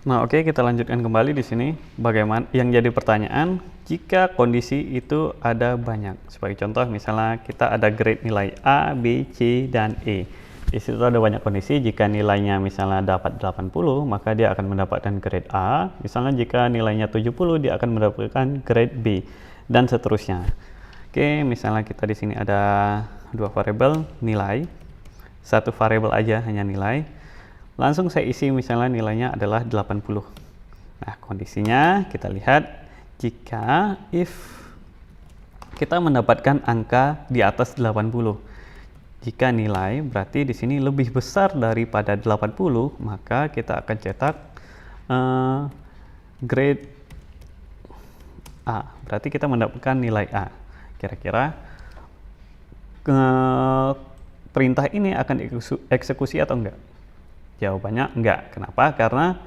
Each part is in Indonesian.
Nah, oke, kita lanjutkan kembali di sini. Bagaimana yang jadi pertanyaan jika kondisi itu ada banyak. Sebagai contoh, misalnya kita ada grade nilai A, B, C, dan E. Di situ ada banyak kondisi. Jika nilainya misalnya dapat 80, maka dia akan mendapatkan grade A. Misalnya jika nilainya 70, dia akan mendapatkan grade B, dan seterusnya. Oke, misalnya kita di sini ada dua variabel nilai. Satu variabel aja hanya nilai. Langsung saya isi misalnya nilainya adalah 80. Nah, kondisinya kita lihat jika if kita mendapatkan angka di atas 80. Jika nilai berarti di sini lebih besar daripada 80, maka kita akan cetak grade A. Berarti kita mendapatkan nilai A. Kira-kira perintah ini akan dieksekusi atau enggak? Jawabannya enggak. Kenapa? Karena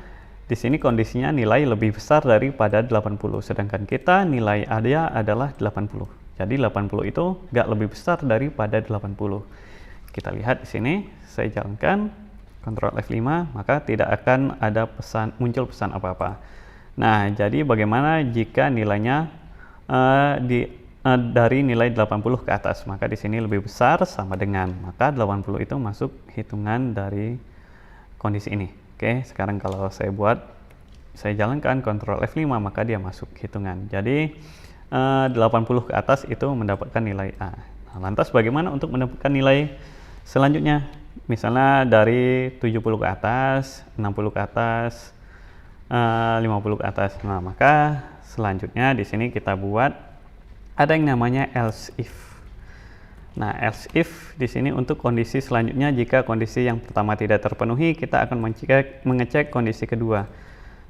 di sini kondisinya nilai lebih besar daripada 80, sedangkan kita nilai A adalah 80. Jadi 80 itu enggak lebih besar daripada 80. Kita lihat di sini, saya jalankan Ctrl F5, maka tidak akan ada muncul pesan apa-apa. Nah, jadi bagaimana jika nilainya dari nilai 80 ke atas? Maka di sini lebih besar sama dengan, maka 80 itu masuk hitungan dari kondisi ini. Oke, sekarang kalau saya jalankan Ctrl F5, maka dia masuk hitungan. Jadi 80 ke atas itu mendapatkan nilai A. Nah, lantas bagaimana untuk mendapatkan nilai selanjutnya? Misalnya dari 70 ke atas, 60 ke atas, 50 ke atas. Nah, maka selanjutnya di sini kita buat ada yang namanya else if. Nah, else if di sini untuk kondisi selanjutnya, jika kondisi yang pertama tidak terpenuhi, kita akan mengecek kondisi kedua.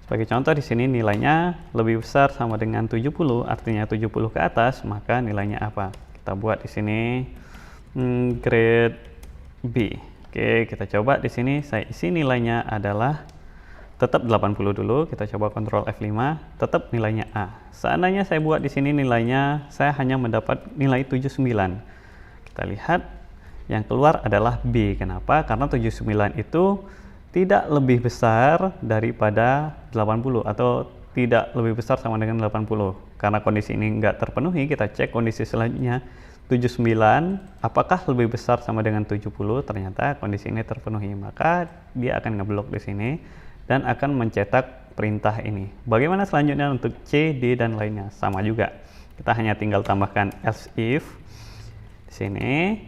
Sebagai contoh di sini nilainya lebih besar sama dengan 70, artinya 70 ke atas, maka nilainya apa? Kita buat di sini grade B. Oke, kita coba di sini saya isi nilainya adalah tetap 80 dulu. Kita coba Ctrl F5, tetap nilainya A. Seandainya saya buat di sini nilainya saya hanya mendapat nilai 79. Kita lihat yang keluar adalah B. Kenapa? Karena 79 itu tidak lebih besar daripada 80 atau tidak lebih besar sama dengan 80. Karena kondisi ini enggak terpenuhi, kita cek kondisi selanjutnya 79 apakah lebih besar sama dengan 70. Ternyata kondisi ini terpenuhi, maka dia akan ngeblok di sini dan akan mencetak perintah ini. Bagaimana selanjutnya untuk C, D, dan lainnya? Sama juga. Kita hanya tinggal tambahkan else if di sini.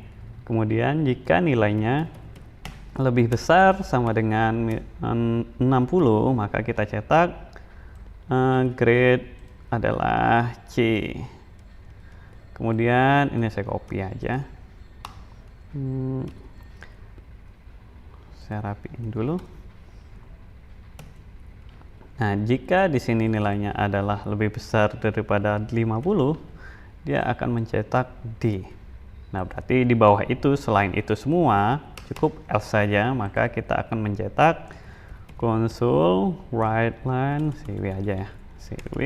Kemudian jika nilainya lebih besar sama dengan 60, maka kita cetak grade adalah C. Kemudian ini saya copy aja. Saya rapiin dulu. Nah, jika di sini nilainya adalah lebih besar daripada 50, dia akan mencetak D. Nah, berarti di bawah itu, selain itu semua, cukup else saja, maka kita akan mencetak console write line CW aja ya. CW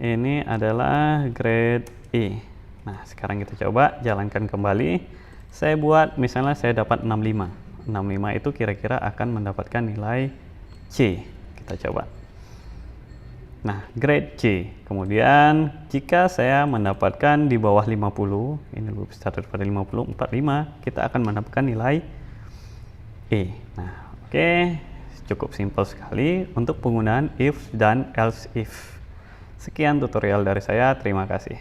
ini adalah grade E. Nah, sekarang kita coba jalankan kembali. Saya buat, misalnya saya dapat 65. 65 itu kira-kira akan mendapatkan nilai C. Kita coba. Nah, grade C. Kemudian jika saya mendapatkan di bawah 50, ini lebih besar daripada 50, 45, kita akan mendapatkan nilai E. Nah, oke, cukup simpel sekali untuk penggunaan if dan else if. Sekian tutorial dari saya, terima kasih.